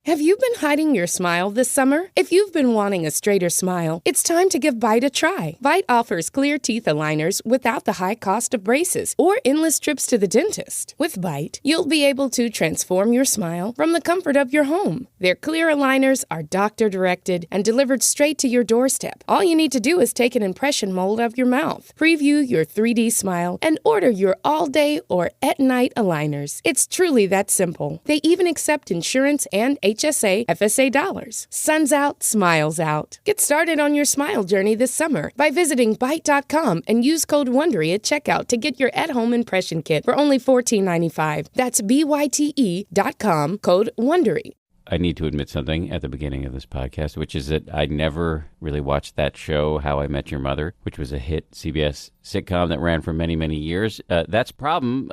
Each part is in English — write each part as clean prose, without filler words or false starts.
Have you been hiding your smile this summer? If you've been wanting a straighter smile, it's time to give Bite a try. Bite offers clear teeth aligners without the high cost of braces or endless trips to the dentist. With Bite, you'll be able to transform your smile from the comfort of your home. Their clear aligners are doctor-directed and delivered straight to your doorstep. All you need to do is take an impression mold of your mouth, preview your 3D smile, and order your all-day or at-night aligners. It's truly that simple. They even accept insurance and HSA, FSA dollars. Sun's out, smiles out. Get started on your smile journey this summer by visiting Byte.com and use code WONDERY at checkout to get your at-home impression kit for only $14.95. That's BYTE.com, code WONDERY. I need to admit something at the beginning of this podcast, which is that I never really watched that show, How I Met Your Mother, which was a hit CBS sitcom that ran for many, many years. That's a problem,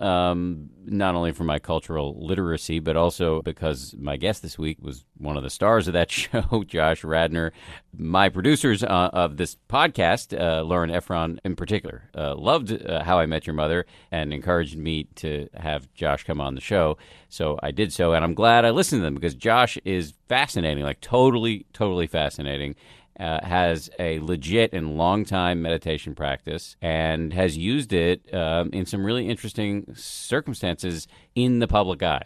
not only for my cultural literacy, but also because my guest this week was one of the stars of that show, Josh Radnor. My producers of this podcast, Lauren Efron in particular, loved How I Met Your Mother and encouraged me to have Josh come on the show. So I did so, and I'm glad I listened to them because Josh is fascinating, like totally, totally fascinating. Has a legit and long-time meditation practice and has used it in some really interesting circumstances in the public eye.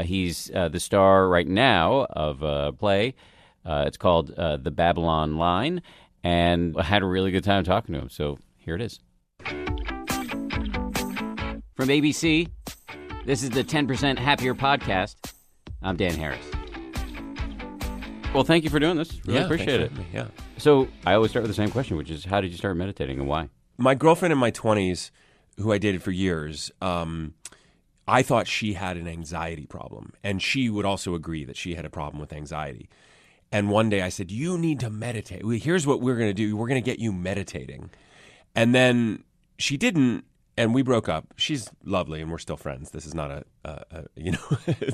He's the star right now of a play. It's called The Babylon Line, and I had a really good time talking to him, so here it is. From ABC, this is the 10% Happier Podcast. I'm Dan Harris. Well, thank you for doing this. Really appreciate it. Yeah. So I always start with the same question, which is how did you start meditating and why? My girlfriend in my 20s, who I dated for years, I thought she had an anxiety problem. And she would also agree that she had a problem with anxiety. And one day I said, you need to meditate. Here's what we're going to do. We're going to get you meditating. And then she didn't. And we broke up. She's lovely, and we're still friends. This is not a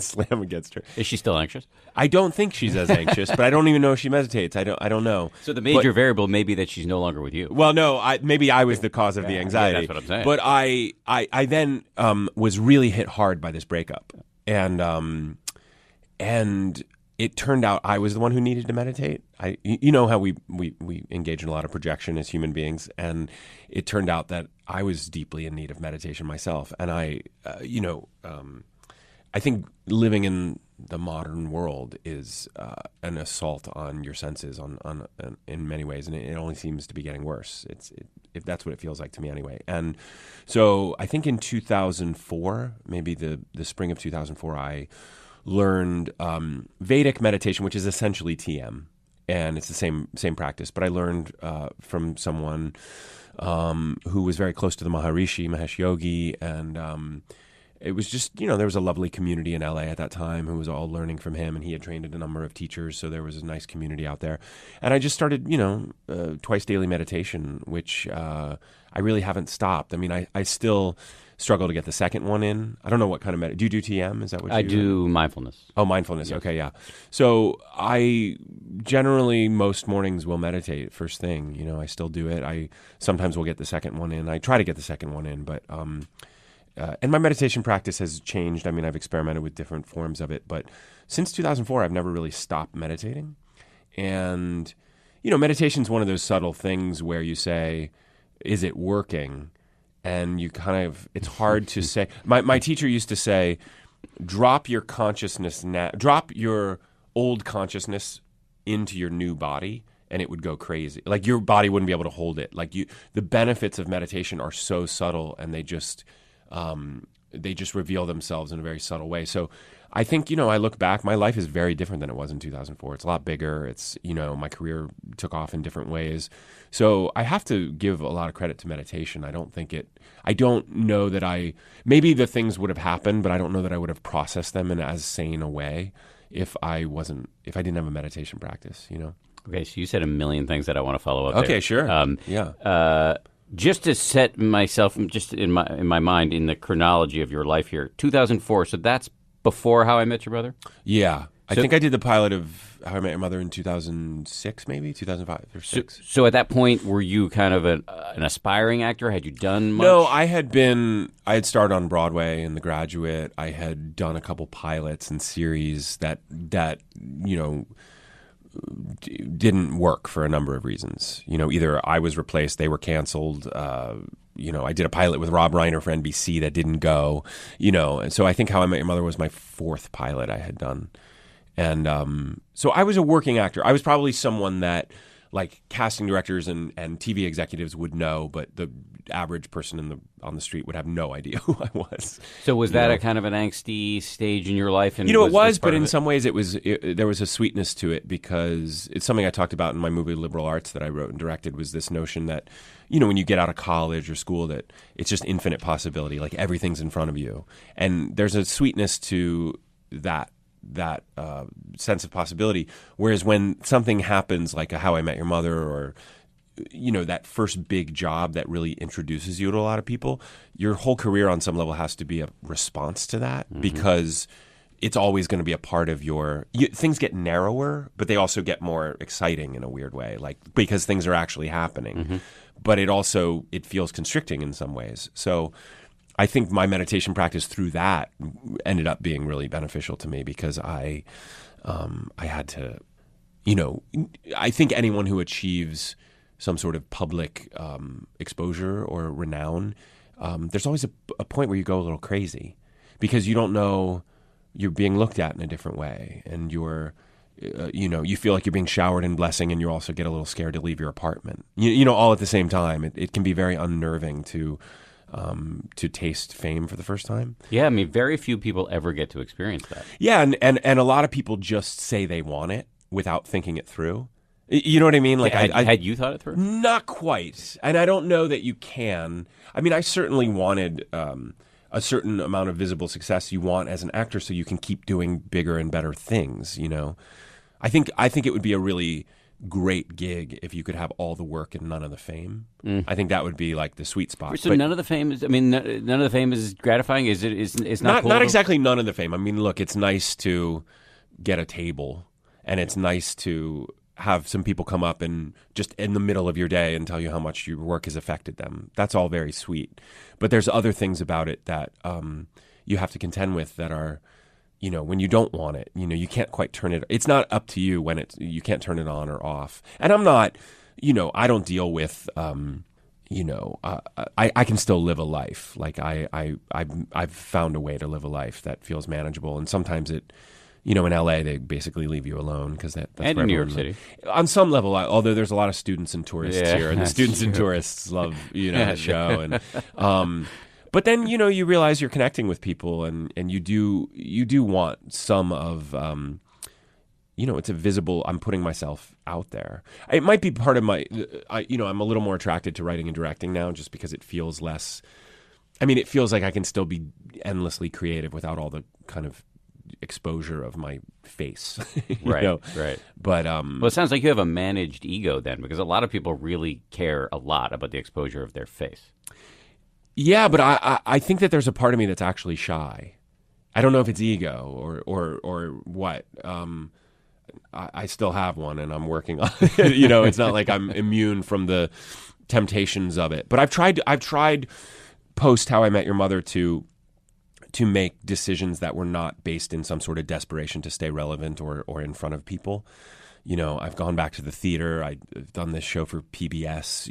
slam against her. Is she still anxious? I don't think she's as anxious, but I don't even know if she meditates. I don't know. So the major variable may be that she's no longer with you. Well, no, maybe I was the cause of the anxiety. Yeah, that's what I'm saying. But I then was really hit hard by this breakup, and it turned out I was the one who needed to meditate. You know how we engage in a lot of projection as human beings, and it turned out that I was deeply in need of meditation myself. And I think living in the modern world is an assault on your senses in many ways, and it only seems to be getting worse. If that's what it feels like to me anyway. And so I think in 2004, maybe the spring of 2004, I learned Vedic meditation, which is essentially TM, and it's the same practice. But I learned from someone who was very close to the Maharishi, Mahesh Yogi, and it was just, there was a lovely community in LA at that time who was all learning from him, and he had trained a number of teachers, so there was a nice community out there. And I just started, twice daily meditation, which I really haven't stopped. I mean, I still struggle to get the second one in. I don't know what kind of do you do TM? Is that what you do? I do mindfulness. Oh, mindfulness. Yes. Okay, yeah. So I generally most mornings will meditate first thing. I still do it. I sometimes will get the second one in. I try to get the second one in, but and my meditation practice has changed. I mean, I've experimented with different forms of it, but since 2004, I've never really stopped meditating. And meditation is one of those subtle things where you say, is it working? And you kind of, it's hard to say. My teacher used to say, drop your consciousness drop your old consciousness into your new body, and it would go crazy. Like your body wouldn't be able to hold it. Like the benefits of meditation are so subtle, and they just reveal themselves in a very subtle way. So I think, I look back, my life is very different than it was in 2004. It's a lot bigger. It's, my career took off in different ways. So I have to give a lot of credit to meditation. I don't know that maybe the things would have happened, but I don't know that I would have processed them in as sane a way if I didn't have a meditation practice, Okay, so you said a million things that I want to follow up Okay, there. sure. Yeah. Just to set myself just in my mind in the chronology of your life here, 2004. So that's before How I Met Your Mother? Yeah. I think I did the pilot of How I Met Your Mother in 2006, maybe 2005 or 6. So at that point, were you kind of an aspiring actor? Had you done much? No, I had started on Broadway in The Graduate. I had done a couple pilots and series that didn't work for a number of reasons. Either I was replaced, they were canceled. I did a pilot with Rob Reiner for NBC that didn't go. And so I think How I Met Your Mother was my 4th pilot I had done. And so I was a working actor. I was probably someone that like casting directors and TV executives would know, but the average person on the street would have no idea who I was. So was that a kind of an angsty stage in your life? And it was, but in some ways there was a sweetness to it, because it's something I talked about in my movie Liberal Arts that I wrote and directed, was this notion that, when you get out of college or school, that it's just infinite possibility, like everything's in front of you. And there's a sweetness to that sense of possibility. Whereas when something happens like a How I Met Your Mother, or that first big job that really introduces you to a lot of people, your whole career on some level has to be a response to that, because it's always going to be a part of things get narrower, but they also get more exciting in a weird way, like because things are actually happening. But it feels constricting in some ways. So I think my meditation practice through that ended up being really beneficial to me, because I had to, I think anyone who achieves some sort of public exposure or renown, there's always a point where you go a little crazy, because you don't know, you're being looked at in a different way, and you're, you feel like you're being showered in blessing, and you also get a little scared to leave your apartment, all at the same time. It can be very unnerving to taste fame for the first time. Yeah, I mean, very few people ever get to experience that. Yeah, and a lot of people just say they want it without thinking it through. You know what I mean? Like, had you thought it through? Not quite, and I don't know that you can. I mean, I certainly wanted a certain amount of visible success you want as an actor, so you can keep doing bigger and better things. I think it would be a really great gig if you could have all the work and none of the fame. I think that would be like the sweet spot. So none of the fame is. I mean, none of the fame is gratifying. It's not cool not exactly none of the fame. I mean, look, it's nice to get a table, and it's nice to have some people come up and just in the middle of your day and tell you how much your work has affected them. That's all very sweet. But there's other things about it that you have to contend with that are, when you don't want it, you can't quite turn it. It's not up to you when you can't turn it on or off. And I'm not, I don't deal with, I can still live a life. Like I've found a way to live a life that feels manageable. And sometimes in LA, they basically leave you alone, because that's and where in New York City. On some level, although there's a lot of students and tourists here, and the students and tourists love the show. And but then you realize you're connecting with people, and you do want some of it's a visible. I'm putting myself out there. It might be part of my. I'm a little more attracted to writing and directing now, just because it feels less. I mean, it feels like I can still be endlessly creative without all the kind of exposure of my face. Right. But well, it sounds like you have a managed ego then, because a lot of people really care a lot about the exposure of their face. Yeah, but I think that there's a part of me that's actually shy. I don't know if it's ego or what. I still have one, and I'm working on it. It's not like I'm immune from the temptations of it. But I've tried post How I Met Your Mother to make decisions that were not based in some sort of desperation to stay relevant or in front of people. I've gone back to the theater. I've done this show for PBS.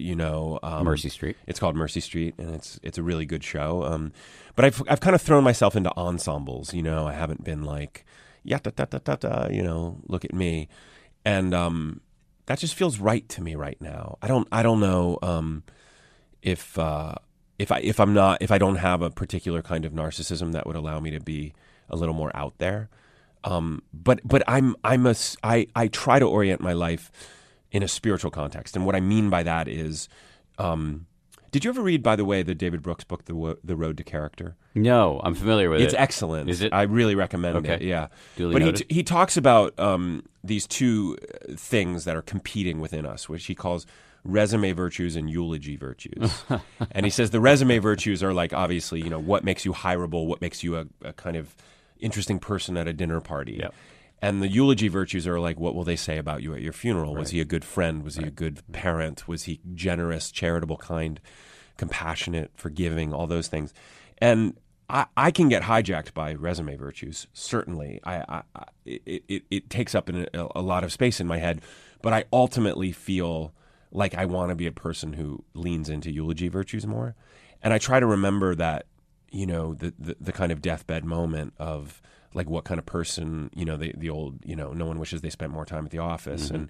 Mercy Street. It's called Mercy Street, and it's a really good show. But I've kind of thrown myself into ensembles. I haven't been like look at me, and that just feels right to me right now. I don't know if I don't have a particular kind of narcissism that would allow me to be a little more out there. But I try to orient my life in a spiritual context. And what I mean by that is, did you ever read, by the way, the David Brooks book, The Road to Character? No, I'm familiar with it. It's excellent. Is it? I really recommend it. Yeah. Duly but noted. he talks about these two things that are competing within us, which he calls resume virtues and eulogy virtues. And he says the resume virtues are like, obviously, what makes you hireable, what makes you a kind of interesting person at a dinner party. Yep. And the eulogy virtues are like, what will they say about you at your funeral? Right. Was he a good friend? Was he Right. a good parent? Was he generous, charitable, kind, compassionate, forgiving, all those things? And I can get hijacked by resume virtues, certainly. It takes up a lot of space in my head, but I ultimately feel like I want to be a person who leans into eulogy virtues more. And I try to remember that, the kind of deathbed moment of like what kind of person, the old, no one wishes they spent more time at the office. Mm-hmm.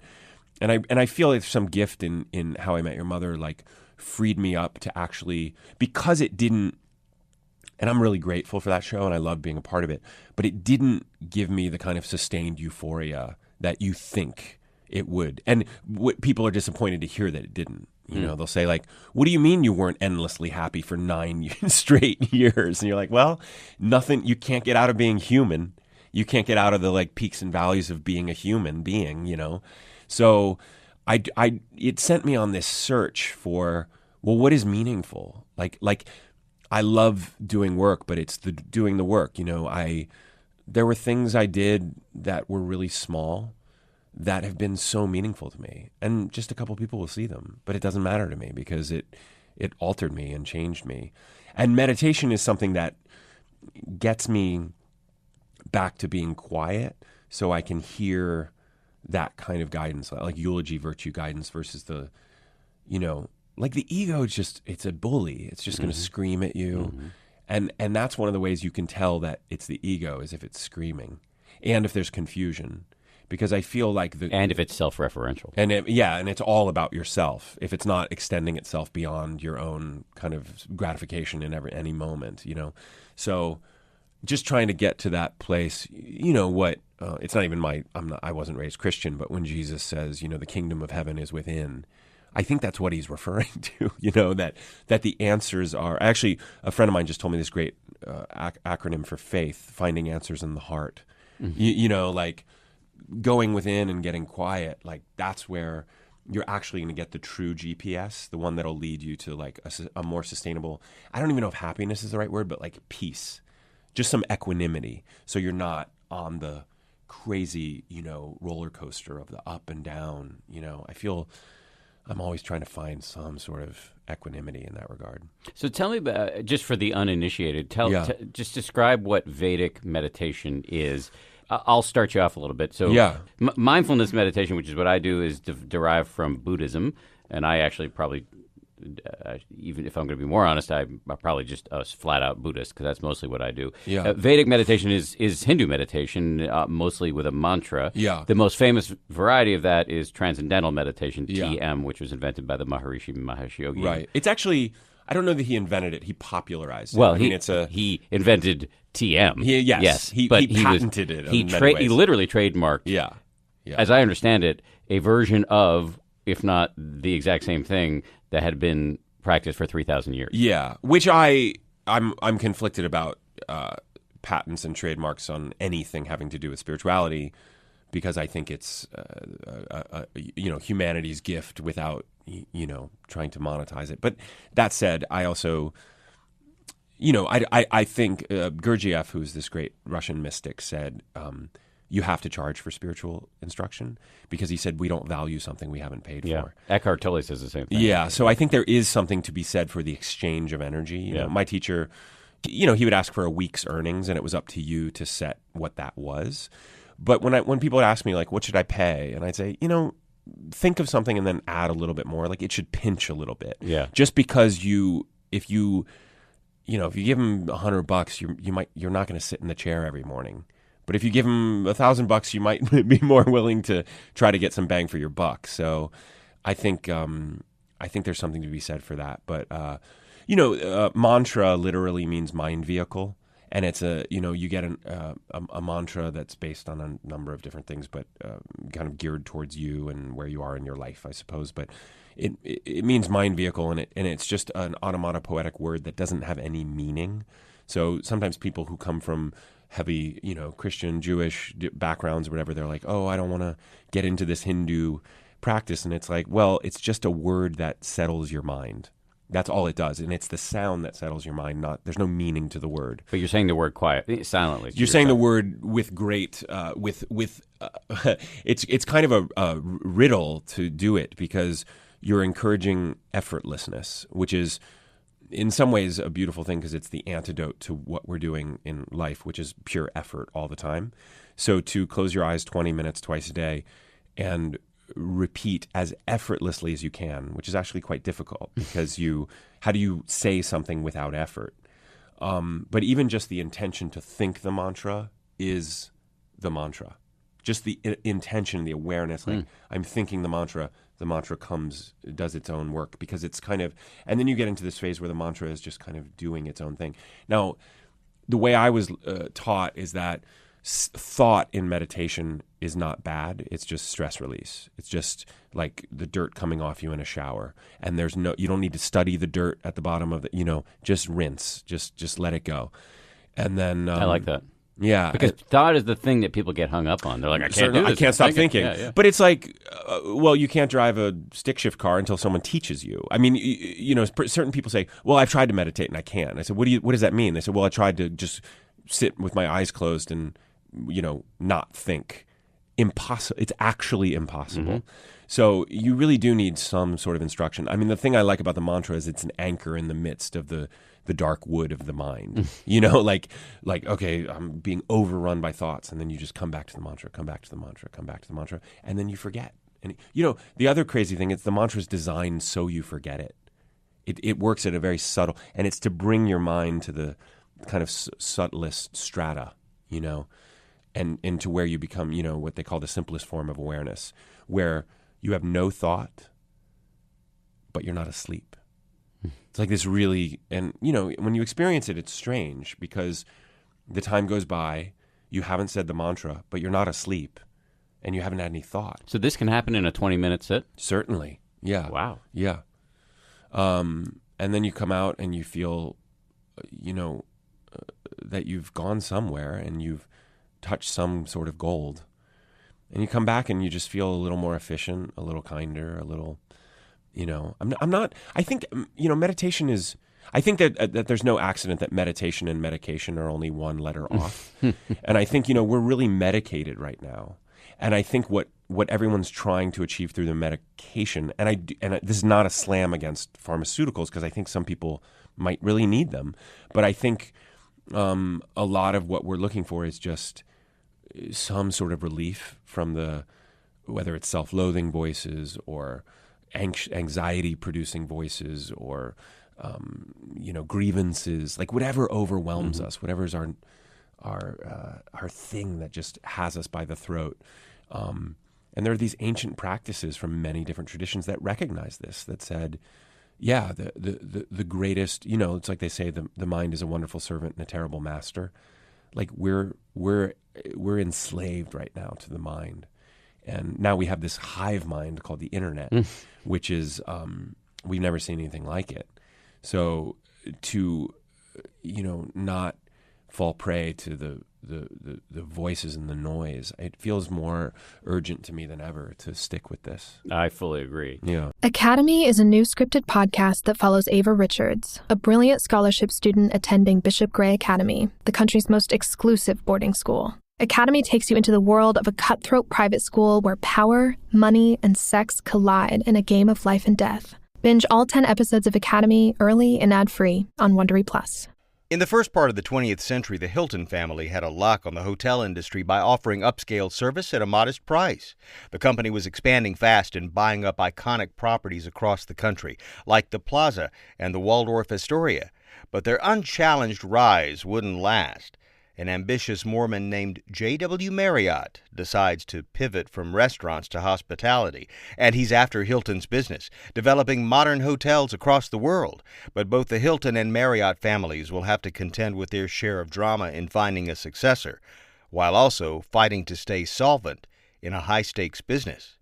And I feel like some gift in How I Met Your Mother, like freed me up to actually, because it didn't, and I'm really grateful for that show and I love being a part of it, but it didn't give me the kind of sustained euphoria that you think it would. And what people are disappointed to hear that it didn't. They'll say like, what do you mean you weren't endlessly happy for 9 straight years? And you're like, well, nothing, you can't get out of being human. You can't get out of the like peaks and valleys of being a human being, So it sent me on this search for, well, what is meaningful? Like I love doing work, but it's doing the work. There were things I did that were really small that have been so meaningful to me, and just a couple people will see them, but it doesn't matter to me because it altered me and changed me. And meditation is something that gets me back to being quiet so I can hear that kind of guidance, like eulogy virtue guidance versus the, like the ego is just, it's a bully. It's just going to scream at you. And that's one of the ways you can tell that it's the ego, is if it's screaming and if there's confusion. Because I feel like and if it's self-referential, and it's all about yourself. If it's not extending itself beyond your own kind of gratification in any moment, So just trying to get to that place, it's not even I wasn't raised Christian, but when Jesus says, the kingdom of heaven is within, I think that's what he's referring to, that the answers are, actually, a friend of mine just told me this great acronym for faith, finding answers in the heart, like going within and getting quiet, like that's where you're actually going to get the true GPS, the one that'll lead you to like a more sustainable, I don't even know if happiness is the right word, but like peace, just some equanimity. So you're not on the crazy, roller coaster of the up and down. I feel I'm always trying to find some sort of equanimity in that regard. So tell me about, just for the uninitiated, just describe what Vedic meditation is. I'll start you off a little bit. So mindfulness meditation, which is what I do, is derived from Buddhism. And I actually probably, even if I'm going to be more honest, I'm probably just a flat-out Buddhist, because that's mostly what I do. Vedic meditation is Hindu meditation, mostly with a mantra. The most famous variety of that is transcendental meditation, TM, which was invented by the Maharishi Mahesh Yogi. Right. It's actually, I don't know that he invented it. He popularized it. Well, he invented TM. He patented it. He literally trademarked. As I understand it, a version of, if not the exact same thing, that had been practiced for 3,000 years. Yeah, which I'm conflicted about patents and trademarks on anything having to do with spirituality, because I think it's humanity's gift without trying to monetize it. But that said, I also, I think Gurdjieff, who's this great Russian mystic, said you have to charge for spiritual instruction, because he said we don't value something we haven't paid for. Eckhart Tolle says the same thing. Yeah, so I think there is something to be said for the exchange of energy. My teacher, he would ask for a week's earnings, and it was up to you to set what that was. But when people would ask me, like, what should I pay? And I'd say, think of something and then add a little bit more. Like, it should pinch a little bit. Just because if you give them $100, you're not going to sit in the chair every morning. But if you give them $1,000, you might be more willing to try to get some bang for your buck. So I think there's something to be said for that. But mantra literally means mind vehicle, and it's you get a mantra that's based on a number of different things, but kind of geared towards you and where you are in your life, I suppose. But it means mind vehicle, and it's just an onomatopoetic word that doesn't have any meaning. So sometimes people who come from heavy, Christian, Jewish backgrounds or whatever, they're like, oh, I don't want to get into this Hindu practice. And it's like, well, it's just a word that settles your mind. That's all it does, and it's the sound that settles your mind. There's no meaning to the word. But you're saying the word quiet, silently. You're saying the word with great, it's kind of a riddle to do it, because you're encouraging effortlessness, which is in some ways a beautiful thing, because it's the antidote to what we're doing in life, which is pure effort all the time. So to close your eyes 20 minutes twice a day and repeat as effortlessly as you can, which is actually quite difficult, because how do you say something without effort? But even just the intention to think the mantra is the mantra. Just the intention, the awareness, like I'm thinking the mantra comes, does its own work, because it's kind of, and then you get into this phase where the mantra is just kind of doing its own thing. Now, the way I was taught is that thought in meditation is not bad. It's just stress release. It's just like the dirt coming off you in a shower, and you don't need to study the dirt at the bottom of the, just rinse, just let it go. And then I like that. Yeah, because thought is the thing that people get hung up on. They're like, I can't do this. I can't stop thinking. Yeah. But it's like, well, you can't drive a stick shift car until someone teaches you. I mean, certain people say, well, I've tried to meditate and I can't. I said, what does that mean? They said, well, I tried to just sit with my eyes closed and, not think. Impossible. It's actually impossible. Mm-hmm. So you really do need some sort of instruction. I mean, the thing I like about the mantra is it's an anchor in the midst of the dark wood of the mind. Like, okay, I'm being overrun by thoughts, and then you just come back to the mantra, come back to the mantra, come back to the mantra, and then you forget. And the other crazy thing is the mantra is designed so you forget it. It works at a very subtle, and it's to bring your mind to the kind of subtlest strata, and into where you become, what they call the simplest form of awareness, where you have no thought, but you're not asleep. It's like this really, and when you experience it, it's strange, because the time goes by, you haven't said the mantra, but you're not asleep, and you haven't had any thought. So this can happen in a 20-minute sit? Certainly, yeah. Wow. Yeah. And then you come out and you feel, that you've gone somewhere and you've touched some sort of gold. And you come back and you just feel a little more efficient, a little kinder, a little... I think, meditation is, I think that there's no accident that meditation and medication are only one letter off. And I think, we're really medicated right now. And I think what everyone's trying to achieve through the medication, and this is not a slam against pharmaceuticals, because I think some people might really need them. But I think a lot of what we're looking for is just some sort of relief from whether it's self-loathing voices or anxiety-producing voices or, grievances, like whatever overwhelms us, whatever is our thing that just has us by the throat. And there are these ancient practices from many different traditions that recognize this, that said, yeah, the greatest, it's like they say the mind is a wonderful servant and a terrible master. Like we're enslaved right now to the mind. And now we have this hive mind called the internet, which is, we've never seen anything like it. So to, not fall prey to the voices and the noise, it feels more urgent to me than ever to stick with this. I fully agree. Yeah. Academy is a new scripted podcast that follows Ava Richards, a brilliant scholarship student attending Bishop Gray Academy, the country's most exclusive boarding school. Academy takes you into the world of a cutthroat private school where power, money, and sex collide in a game of life and death. Binge all 10 episodes of Academy early and ad-free on Wondery Plus. In the first part of the 20th century, the Hilton family had a lock on the hotel industry by offering upscale service at a modest price. The company was expanding fast and buying up iconic properties across the country, like the Plaza and the Waldorf Astoria. But their unchallenged rise wouldn't last. An ambitious Mormon named J.W. Marriott decides to pivot from restaurants to hospitality, and he's after Hilton's business, developing modern hotels across the world. But both the Hilton and Marriott families will have to contend with their share of drama in finding a successor, while also fighting to stay solvent in a high-stakes business.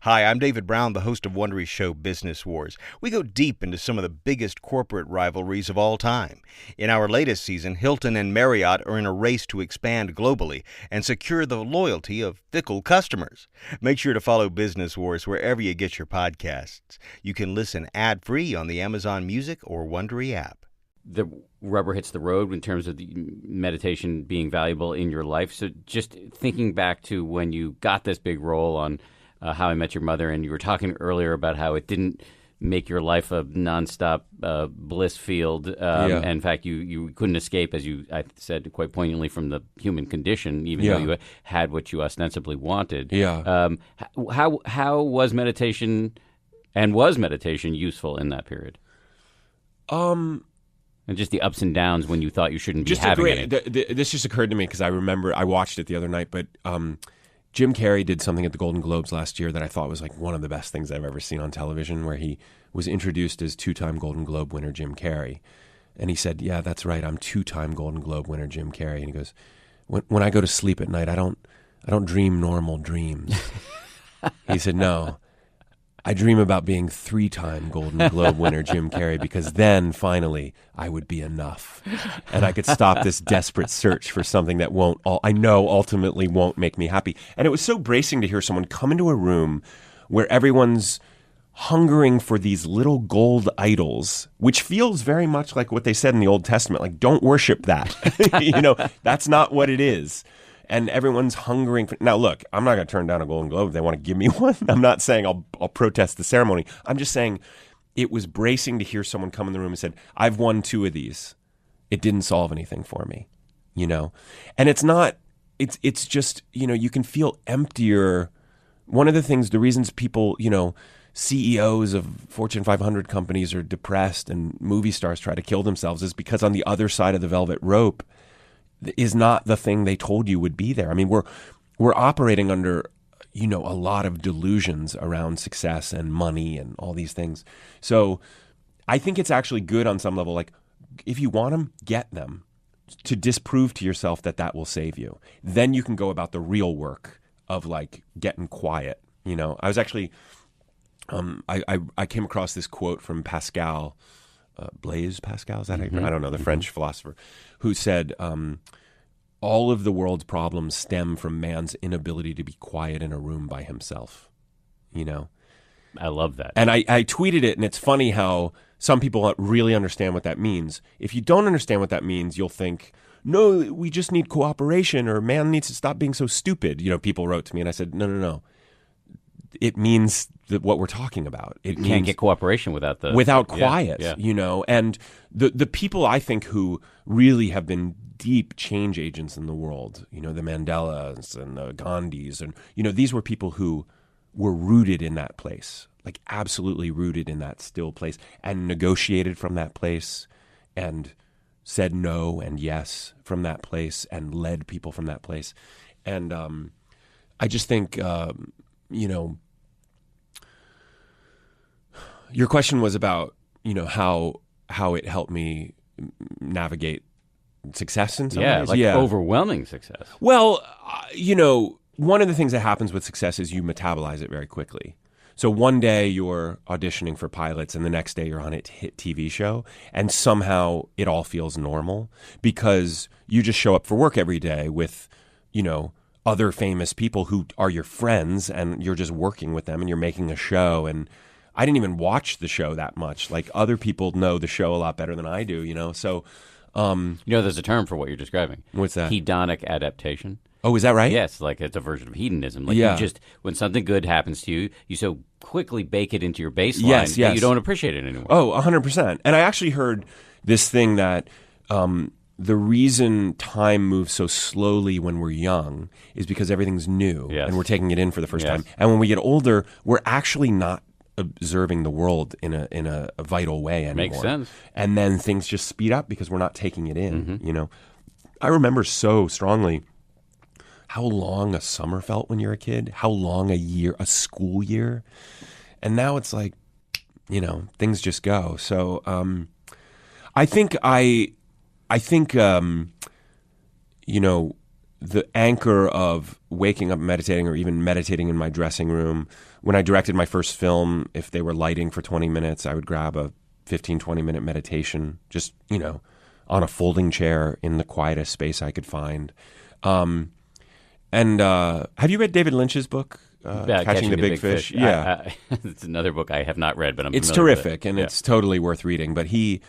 Hi, I'm David Brown, the host of Wondery's show Business Wars. We go deep into some of the biggest corporate rivalries of all time. In our latest season, Hilton and Marriott are in a race to expand globally and secure the loyalty of fickle customers. Make sure to follow Business Wars wherever you get your podcasts. You can listen ad-free on the Amazon Music or Wondery app. The rubber hits the road in terms of the meditation being valuable in your life. So just thinking back to when you got this big role on How I Met Your Mother, and you were talking earlier about how it didn't make your life a nonstop bliss field. In fact, you couldn't escape, as I said quite poignantly, from the human condition, even though you had what you ostensibly wanted. How was meditation, and was meditation useful in that period? And just the ups and downs when you thought you shouldn't be having it. This just occurred to me because I remember I watched it the other night, but Jim Carrey did something at the Golden Globes last year that I thought was like one of the best things I've ever seen on television, where he was introduced as two-time Golden Globe winner Jim Carrey. And he said, "Yeah, that's right, I'm two-time Golden Globe winner Jim Carrey." And he goes, when I go to sleep at night, I don't dream normal dreams. He said, "No, I dream about being three-time Golden Globe winner Jim Carrey, because then, finally, I would be enough. And I could stop this desperate search for something that I know ultimately won't make me happy." And it was so bracing to hear someone come into a room where everyone's hungering for these little gold idols, which feels very much like what they said in the Old Testament, like, don't worship that. That's not what it is. And everyone's hungering for... Now, look, I'm not going to turn down a Golden Globe if they want to give me one. I'm not saying I'll protest the ceremony. I'm just saying it was bracing to hear someone come in the room and said, "I've won 2 of these. It didn't solve anything for me." And it's not... It's just, you can feel emptier. One of the reasons people, CEOs of Fortune 500 companies are depressed and movie stars try to kill themselves is because on the other side of the velvet rope is not the thing they told you would be there. I mean, we're operating under, a lot of delusions around success and money and all these things. So I think it's actually good on some level. Like, if you want them, get them, to disprove to yourself that will save you. Then you can go about the real work of like getting quiet. I was actually, I came across this quote from Pascal, Blaise Pascal, is that how you I don't know, the French philosopher, who said, all of the world's problems stem from man's inability to be quiet in a room by himself. I love that. And I tweeted it, and it's funny how some people really understand what that means. If you don't understand what that means, you'll think, no, we just need cooperation, or man needs to stop being so stupid. People wrote to me, and I said, no. It means what we're talking about. It can't get cooperation without quiet, And the people I think who really have been deep change agents in the world, the Mandelas and the Gandhis, and these were people who were rooted in that place, like absolutely rooted in that still place, and negotiated from that place, and said no and yes from that place, and led people from that place. And I just think, your question was about, how it helped me navigate success in some ways. Overwhelming success. Well, one of the things that happens with success is you metabolize it very quickly. So one day you're auditioning for pilots, and the next day you're on a hit TV show, and somehow it all feels normal because you just show up for work every day with, other famous people who are your friends, and you're just working with them, and you're making a show. And I didn't even watch the show that much. Like, other people know the show a lot better than I do, So, there's a term for what you're describing. What's that? Hedonic adaptation. Oh, is that right? Yes, like it's a version of hedonism. Like, you just, when something good happens to you, you so quickly bake it into your baseline that you don't appreciate it anymore. Oh, 100%. And I actually heard this thing that the reason time moves so slowly when we're young is because everything's new and we're taking it in for the first time. And when we get older, we're actually not observing the world in a vital way anymore. Makes sense. And then things just speed up because we're not taking it in. I remember so strongly how long a summer felt when you're a kid, how long a school year. And now it's like, things just go. So I think the anchor of waking up meditating, or even meditating in my dressing room. When I directed my first film, if they were lighting for 20 minutes, I would grab a 15, 20-minute meditation, just, on a folding chair in the quietest space I could find. And have you read David Lynch's book, Catching the Big Fish? Yeah. It's another book I have not read, but it's terrific, and it's totally worth reading. But he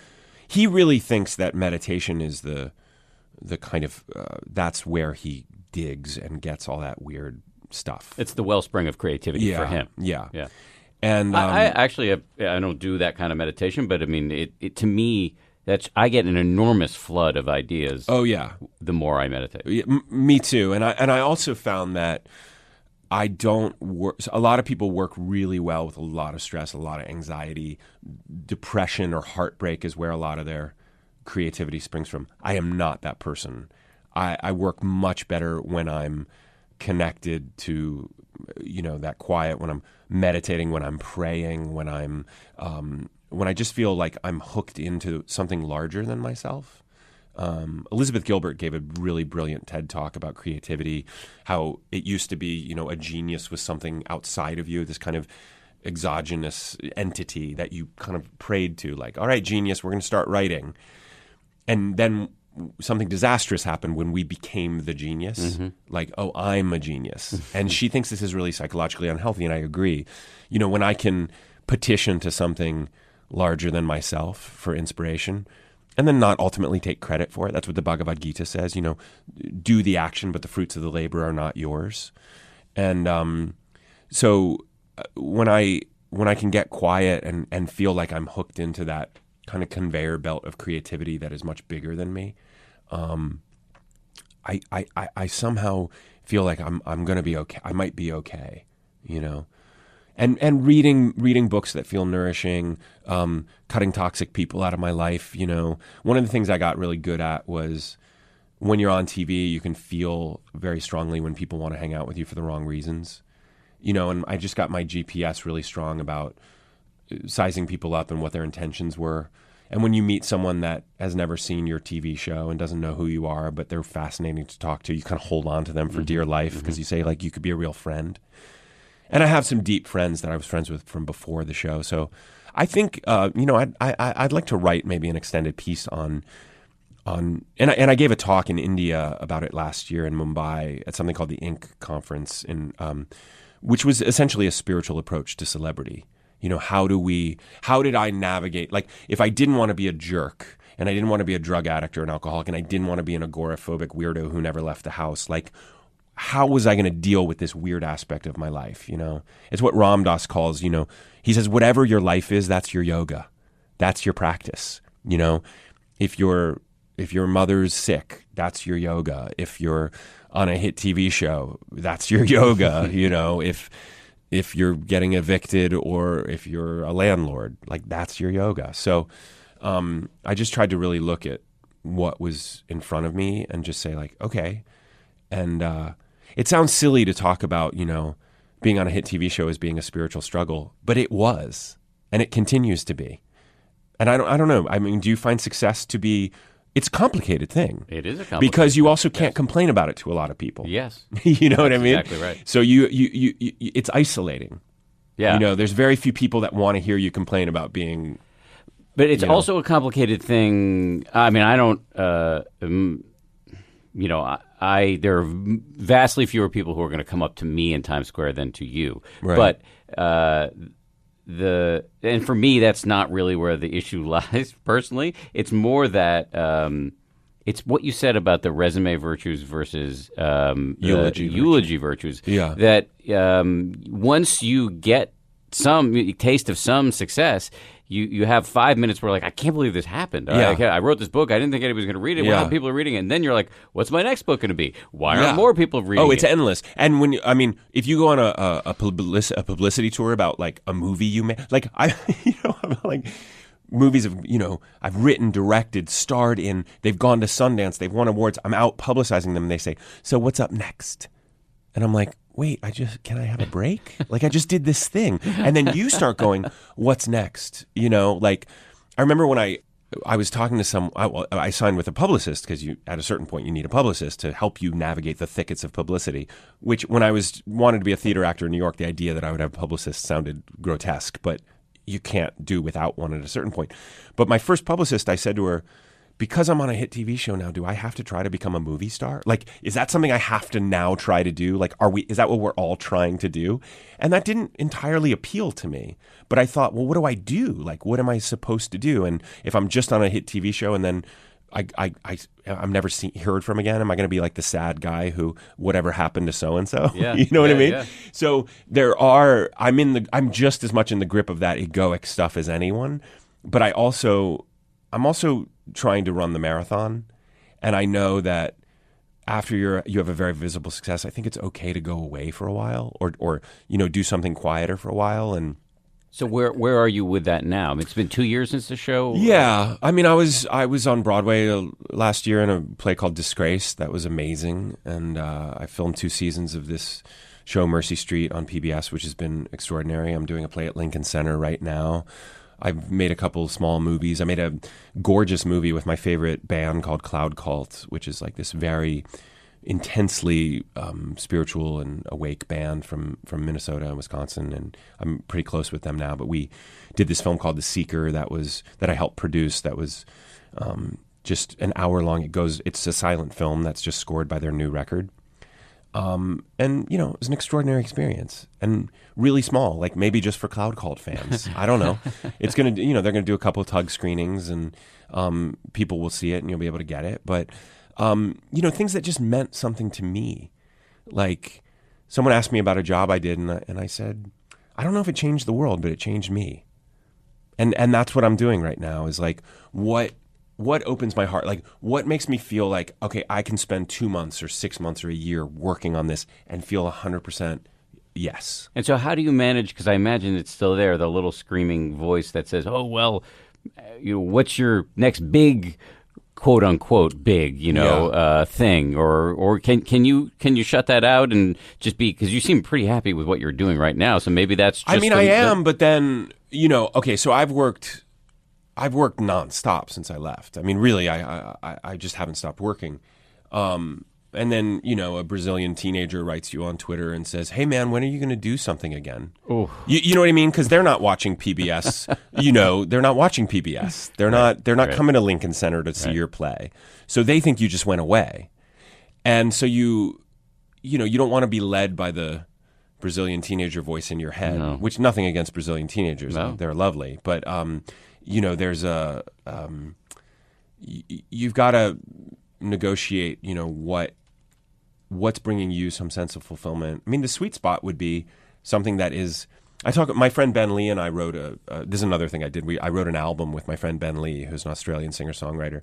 really thinks that meditation is the kind of that's where he digs and gets all that weird stuff. It's the wellspring of creativity for him. Yeah. And I actually I don't do that kind of meditation, but I mean, it to me, I get an enormous flood of ideas. Oh yeah, the more I meditate. Yeah, me too. And I also found that I don't work. A lot of people work really well with a lot of stress, a lot of anxiety, depression, or heartbreak is where a lot of their creativity springs from. I am not that person. I work much better when I'm connected to, that quiet, when I'm meditating, when I'm praying, when I just feel like I'm hooked into something larger than myself. Elizabeth Gilbert gave a really brilliant TED Talk about creativity, how it used to be, a genius was something outside of you, this kind of exogenous entity that you kind of prayed to, like, all right, genius, we're going to start writing. And then something disastrous happened when we became the genius. Like, oh, I'm a genius. And she thinks this is really psychologically unhealthy, and I agree. When I can petition to something larger than myself for inspiration, and then not ultimately take credit for it. That's what the Bhagavad Gita says, do the action, but the fruits of the labor are not yours. And so when I can get quiet and feel like I'm hooked into that kind of conveyor belt of creativity that is much bigger than me, I somehow feel like I'm going to be okay. I might be okay, And reading books that feel nourishing, cutting toxic people out of my life. One of the things I got really good at was when you're on TV, you can feel very strongly when people want to hang out with you for the wrong reasons. And I just got my GPS really strong about sizing people up and what their intentions were. And when you meet someone that has never seen your TV show and doesn't know who you are, but they're fascinating to talk to, you kind of hold on to them for dear life because you say, like, you could be a real friend. And I have some deep friends that I was friends with from before the show. So I think, I'd like to write maybe an extended piece on and I gave a talk in India about it last year in Mumbai at something called the Inc. conference, which was essentially a spiritual approach to celebrity. How did I navigate? Like, if I didn't want to be a jerk, and I didn't want to be a drug addict or an alcoholic, and I didn't want to be an agoraphobic weirdo who never left the house, like, how was I going to deal with this weird aspect of my life? It's what Ram Dass calls, he says, whatever your life is, that's your yoga. That's your practice. If your mother's sick, that's your yoga. If you're on a hit TV show, that's your yoga. If you're getting evicted or if you're a landlord, like, that's your yoga. So I just tried to really look at what was in front of me and just say, like, okay. And it sounds silly to talk about, being on a hit TV show as being a spiritual struggle, but it was, and it continues to be. And I don't know. I mean, do you find success to be? It's a complicated thing. It is a complicated because you also can't complain about it to a lot of people. Yes, you know what I mean. Exactly right. So you it's isolating. Yeah, there's very few people that want to hear you complain about being. But it's also a complicated thing. I mean, I don't. There are vastly fewer people who are going to come up to me in Times Square than to you. Right. But and for me, that's not really where the issue lies. Personally, it's more that it's what you said about the resume virtues versus eulogy virtues. Yeah. That once you get some taste of some success, you have 5 minutes where, like, I can't believe this happened. Yeah. I wrote this book. I didn't think anybody was going to read it. Yeah. Well, people are reading it. And then you're like, what's my next book going to be? Why aren't more people reading it? Oh, it's endless. And if you go on a publicity tour about, like, a movie you made, like, like, movies I've written, directed, starred in, they've gone to Sundance, they've won awards, I'm out publicizing them, and they say, so what's up next? And I'm like, wait, can I have a break? Like, I just did this thing. And then you start going, what's next? Like, I remember when I I was talking to I signed with a publicist because at a certain point you need a publicist to help you navigate the thickets of publicity, which when I wanted to be a theater actor in New York, the idea that I would have a publicist sounded grotesque, but you can't do without one at a certain point. But my first publicist, I said to her, because I'm on a hit TV show now, do I have to try to become a movie star? Like, is that something I have to now try to do? Like, is that what we're all trying to do? And that didn't entirely appeal to me. But I thought, well, what do I do? Like, what am I supposed to do? And if I'm just on a hit TV show and then I'm never heard from again, am I going to be like the sad guy who whatever happened to so-and-so? Yeah. You know what I mean? Yeah. So I'm just as much in the grip of that egoic stuff as anyone. But I'm also trying to run the marathon, and I know that after you have a very visible success, I think it's okay to go away for a while, or do something quieter for a while. And so where are you with that now? I mean, it's been 2 years since the show. Yeah, I mean, I was on Broadway last year in a play called Disgrace. That was amazing, and I filmed 2 seasons of this show, Mercy Street, on PBS, which has been extraordinary. I'm doing a play at Lincoln Center right now. I've made a couple small movies. I made a gorgeous movie with my favorite band called Cloud Cult, which is like this very intensely spiritual and awake band from Minnesota and Wisconsin, and I'm pretty close with them now. But we did this film called The Seeker that I helped produce. That was just an hour long. It's a silent film that's just scored by their new record. And, it was an extraordinary experience and really small, like maybe just for Cloud Cult fans. I don't know. It's going to, they're going to do a couple of tug screenings and people will see it and you'll be able to get it. But, things that just meant something to me. Like someone asked me about a job I did and I said, I don't know if it changed the world, but it changed me. And that's what I'm doing right now is like, what opens my heart? Like, what makes me feel like, okay, I can spend 2 months or 6 months or a year working on this and feel 100% yes. And so how do you manage, because I imagine it's still there, the little screaming voice that says, oh, well, what's your next big, quote unquote, big, thing? Or can you shut that out and just be, because you seem pretty happy with what you're doing right now. So maybe that's just. I mean, I am, but then, okay, so I've worked nonstop since I left. I mean, really, I just haven't stopped working. And then, a Brazilian teenager writes you on Twitter and says, hey, man, when are you going to do something again? Oh. You know what I mean? Because they're not watching PBS. They're not watching PBS. They're not coming to Lincoln Center to see your play. So they think you just went away. And so you don't want to be led by the Brazilian teenager voice in your head, No. which nothing against Brazilian teenagers. No. They're lovely. But, there's you've got to negotiate, what's bringing you some sense of fulfillment. I mean, the sweet spot would be something that is, my friend Ben Lee and I wrote this is another thing I did. I wrote an album with my friend Ben Lee, who's an Australian singer-songwriter.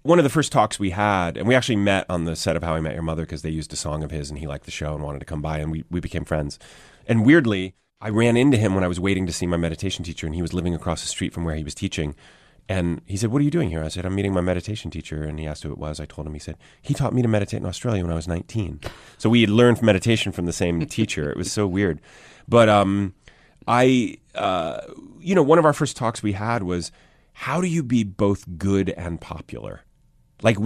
One of the first talks we had, and we actually met on the set of How I Met Your Mother because they used a song of his and he liked the show and wanted to come by, and we became friends. And weirdly, I ran into him when I was waiting to see my meditation teacher, and he was living across the street from where he was teaching. And he said, what are you doing here? I said, I'm meeting my meditation teacher. And he asked who it was. I told him. He said, he taught me to meditate in Australia when I was 19. So we had learned meditation from the same teacher. It was so weird. But one of our first talks we had was, how do you be both good and popular? Like,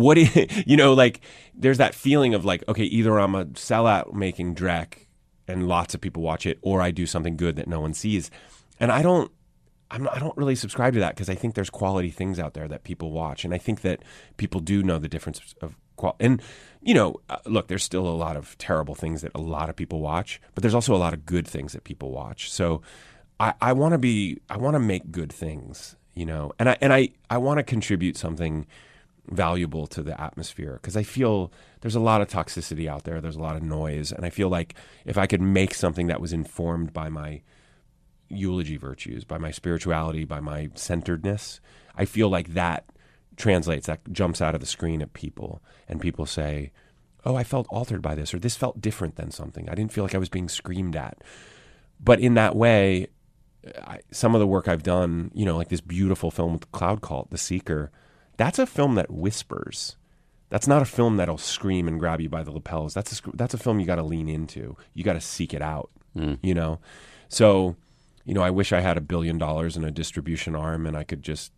there's that feeling of like, okay, either I'm a sellout making dreck and lots of people watch it, or I do something good that no one sees. And I don't really subscribe to that because I think there's quality things out there that people watch. And I think that people do know the difference of quality. And, look, there's still a lot of terrible things that a lot of people watch, but there's also a lot of good things that people watch. So I want to make good things, and I want to contribute something valuable to the atmosphere because I feel there's a lot of toxicity out there. There's a lot of noise. And I feel like if I could make something that was informed by my eulogy virtues, by my spirituality, by my centeredness, I feel like that translates, that jumps out of the screen at people, and people say, oh, I felt altered by this, or this felt different than something. I didn't feel like I was being screamed at. But in that way, some of the work I've done, like this beautiful film with Cloud Cult, The Seeker, that's a film that whispers. That's not a film that'll scream and grab you by the lapels. That's a film you got to lean into. You got to seek it out, So I wish I had $1 billion and a distribution arm and I could just,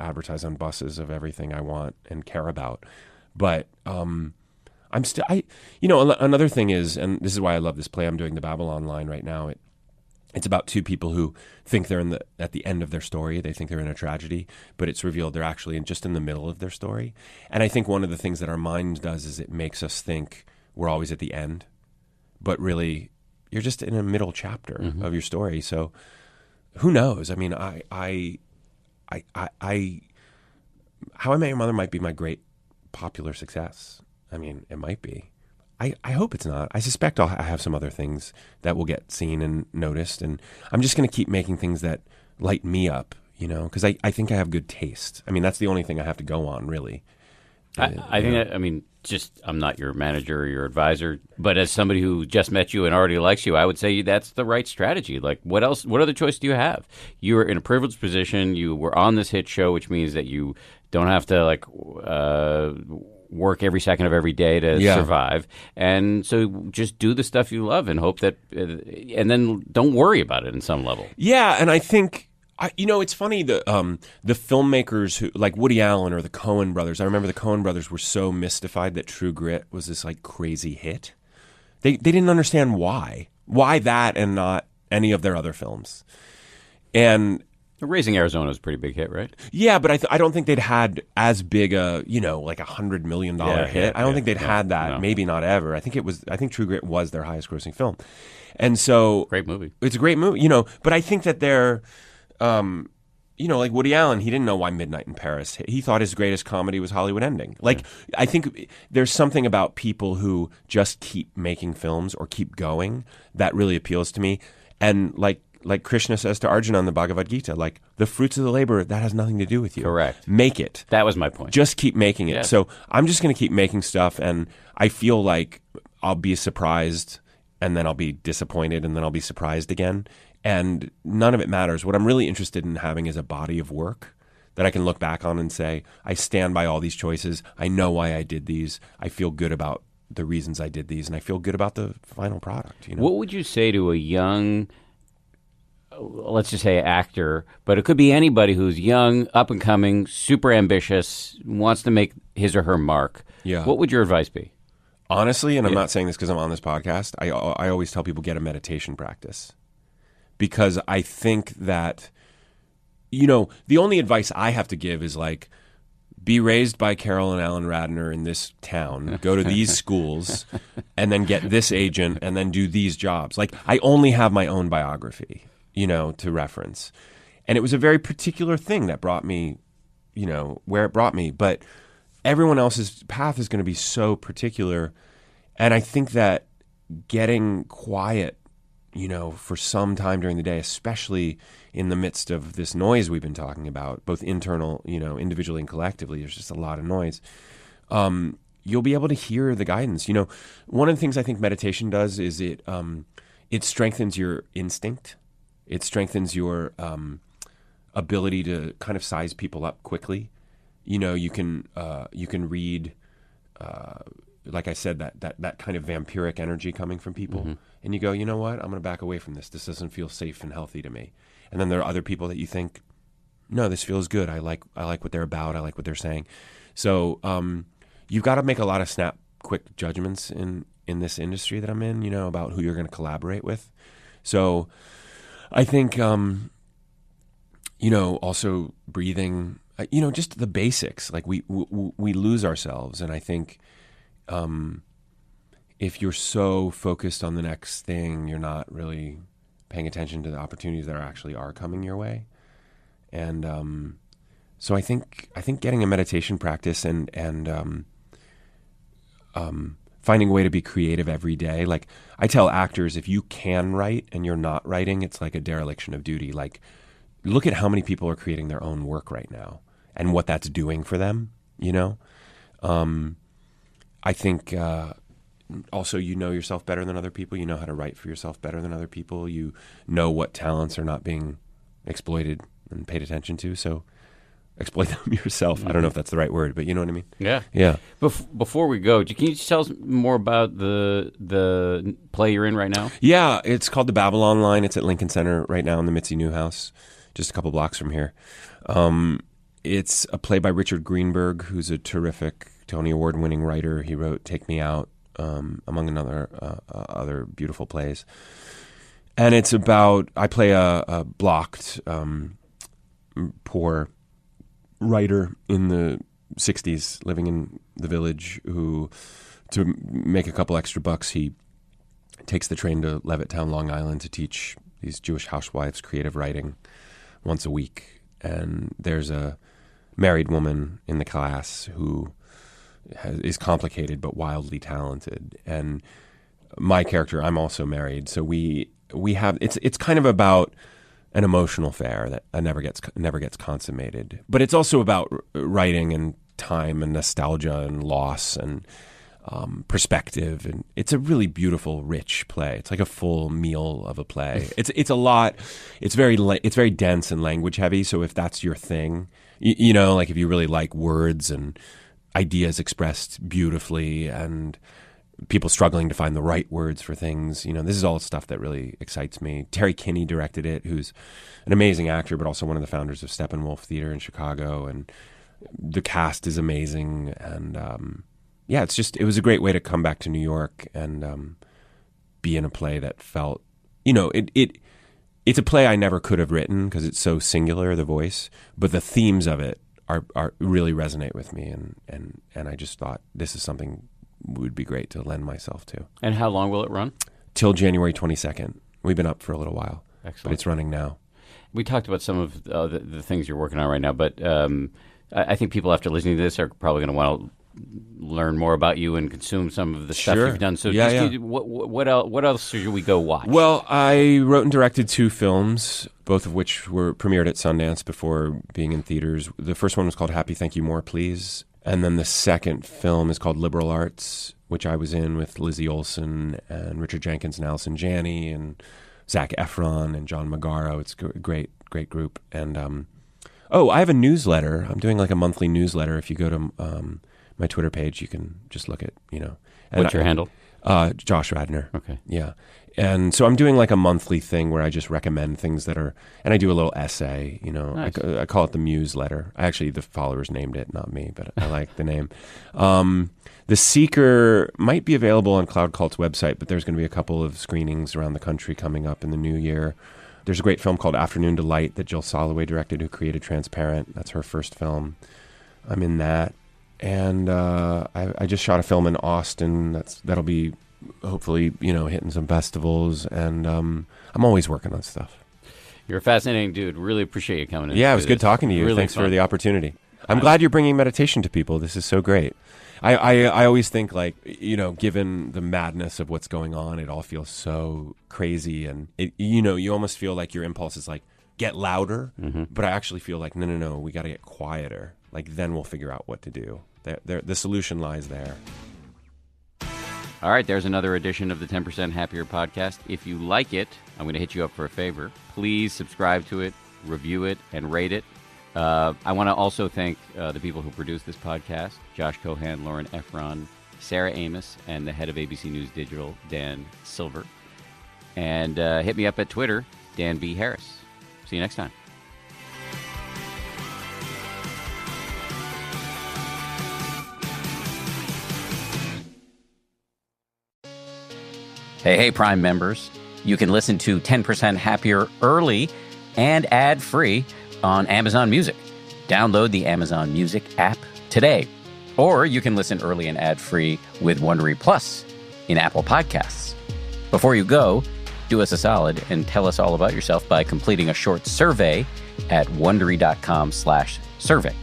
advertise on buses of everything I want and care about. But another thing is, and this is why I love this play I'm doing, the Babylon line right now. It's about two people who think they're at the end of their story. They think they're in a tragedy, but it's revealed they're actually just in the middle of their story. And I think one of the things that our mind does is it makes us think we're always at the end, but really you're just in a middle chapter of your story. So who knows? I mean, How I Met Your Mother might be my great popular success. I mean, it might be. I hope it's not. I suspect I have some other things that will get seen and noticed, and I'm just going to keep making things that light me up, because I think I have good taste. I mean, that's the only thing I have to go on, really. I think that, I'm not your manager or your advisor, but as somebody who just met you and already likes you, I would say that's the right strategy. Like, what other choice do you have? You are in a privileged position. You were on this hit show, which means that you don't have to, work every second of every day to survive. And so just do the stuff you love and hope that, and then don't worry about it in some level. Yeah. And I think, it's funny, the filmmakers who, like Woody Allen or the Coen brothers, I remember the Coen brothers were so mystified that True Grit was this like crazy hit. They didn't understand why that and not any of their other films. And Raising Arizona is a pretty big hit, right? Yeah, but I don't think they'd had as big a, like $100 million hit. I don't think they'd had that. No. Maybe not ever. I think True Grit was their highest grossing film. And so great movie. It's a great movie, but I think that they're, like Woody Allen, he didn't know why Midnight in Paris. He thought his greatest comedy was Hollywood Ending. Like, I think there's something about people who just keep making films or keep going that really appeals to me. And like Krishna says to Arjuna in the Bhagavad Gita, like, the fruits of the labor, that has nothing to do with you. Correct. Make it. That was my point. Just keep making it. Yes. So I'm just going to keep making stuff, and I feel like I'll be surprised, and then I'll be disappointed, and then I'll be surprised again. And none of it matters. What I'm really interested in having is a body of work that I can look back on and say, I stand by all these choices. I know why I did these. I feel good about the reasons I did these, and I feel good about the final product. What would you say to a young, let's just say actor, but it could be anybody who's young, up and coming, super ambitious, wants to make his or her mark? Yeah. What would your advice be? Honestly, and I'm not saying this because I'm on this podcast, I always tell people get a meditation practice. Because I think that, the only advice I have to give is like, be raised by Carol and Alan Radnor in this town, go to these schools, and then get this agent, and then do these jobs. Like, I only have my own biography, to reference. And it was a very particular thing that brought me, where it brought me. But everyone else's path is going to be so particular. And I think that getting quiet, for some time during the day, especially in the midst of this noise we've been talking about, both internal, individually and collectively, there's just a lot of noise. You'll be able to hear the guidance. One of the things I think meditation does is it strengthens your instinct. It strengthens your ability to kind of size people up quickly. You can read, like I said, that kind of vampiric energy coming from people. And you go, you know what? I'm going to back away from this. This doesn't feel safe and healthy to me. And then there are other people that you think, no, this feels good. I like what they're about. I like what they're saying. So you've got to make a lot of snap, quick judgments in this industry that I'm in, about who you're going to collaborate with. So I think, also breathing, just the basics. Like we lose ourselves. And I think if you're so focused on the next thing, you're not really paying attention to the opportunities that actually are coming your way. And so I think getting a meditation practice and finding a way to be creative every day. Like I tell actors, if you can write and you're not writing, it's like a dereliction of duty. Like look at how many people are creating their own work right now and what that's doing for them, I think also you know yourself better than other people. You know how to write for yourself better than other people. You know what talents are not being exploited and paid attention to. So exploit them yourself. I don't know if that's the right word, but you know what I mean? Yeah. Yeah. Before we go, can you just tell us more about the play you're in right now? Yeah, it's called The Babylon Line. It's at Lincoln Center right now in the Mitzi Newhouse, just a couple blocks from here. It's a play by Richard Greenberg, who's a terrific Tony Award-winning writer. He wrote Take Me Out, among other beautiful plays. And it's about, I play a blocked, poor writer in the 60s living in the village who, to make a couple extra bucks, he takes the train to Levittown, Long Island to teach these Jewish housewives creative writing once a week. And there's a married woman in the class who is complicated but wildly talented. And my character, I'm also married, so we have it's kind of about an emotional affair that never gets consummated. But it's also about writing and time and nostalgia and loss and perspective, and it's a really beautiful, rich play. It's like a full meal of a play. It's a lot. It's very dense and language heavy. So if that's your thing, you know, like if you really like words and ideas expressed beautifully and people struggling to find the right words for things, you know, this is all stuff that really excites me. Terry Kinney directed it, who's an amazing actor, but also one of the founders of Steppenwolf Theater in Chicago, and the cast is amazing. And yeah, it was a great way to come back to New York and be in a play that felt, you know, it's a play I never could have written because it's so singular, the voice, but the themes of it are really resonate with me, and I just thought this is something would be great to lend myself to. And how long will it run? Till January 22nd. We've been up for a little while. Excellent. But it's running now. We talked about some of the things you're working on right now, but I think people after listening to this are probably going to want to learn more about you and consume some of the stuff you've done. So what else should we go watch? Well, I wrote and directed 2 films, both of which were premiered at Sundance before being in theaters. The first one was called Happy Thank You More Please. And then the second film is called Liberal Arts, which I was in with Lizzie Olsen and Richard Jenkins and Allison Janney and Zac Efron and John Magaro. It's a great group. And I have a newsletter. I'm doing like a monthly newsletter. If you go to my Twitter page, you can just look at, you know. What's your handle? Josh Radnor. Okay. Yeah. And so I'm doing like a monthly thing where I just recommend things that are, and I do a little essay, you know. Nice. I call it the Muse Letter. Actually, the followers named it, not me, but I like the name. The Seeker might be available on Cloud Cult's website, but there's going to be a couple of screenings around the country coming up in the new year. There's a great film called Afternoon Delight that Jill Soloway directed, who created Transparent. That's her first film. I'm in that. And I just shot a film in Austin that'll be hopefully, you know, hitting some festivals, and I'm always working on stuff. You're a fascinating dude. Really appreciate you coming in. Yeah, it was good talking to you. Really Thanks fun. for the opportunity. I'm glad you're bringing meditation to people. This is so great. I always think, like, you know, given the madness of what's going on, it all feels so crazy, and you know, you almost feel like your impulse is like, get louder, but I actually feel like, no, we got to get quieter. Like, then we'll figure out what to do. The solution lies there. All right, there's another edition of the 10% Happier podcast. If you like it, I'm going to hit you up for a favor. Please subscribe to it, review it, and rate it. I want to also thank the people who produced this podcast, Josh Cohan, Lauren Efron, Sarah Amos, and the head of ABC News Digital, Dan Silver. And hit me up at Twitter, Dan B. Harris. See you next time. Hey, Prime members. You can listen to 10% Happier early and ad-free on Amazon Music. Download the Amazon Music app today. Or you can listen early and ad-free with Wondery Plus in Apple Podcasts. Before you go, do us a solid and tell us all about yourself by completing a short survey at Wondery.com/survey.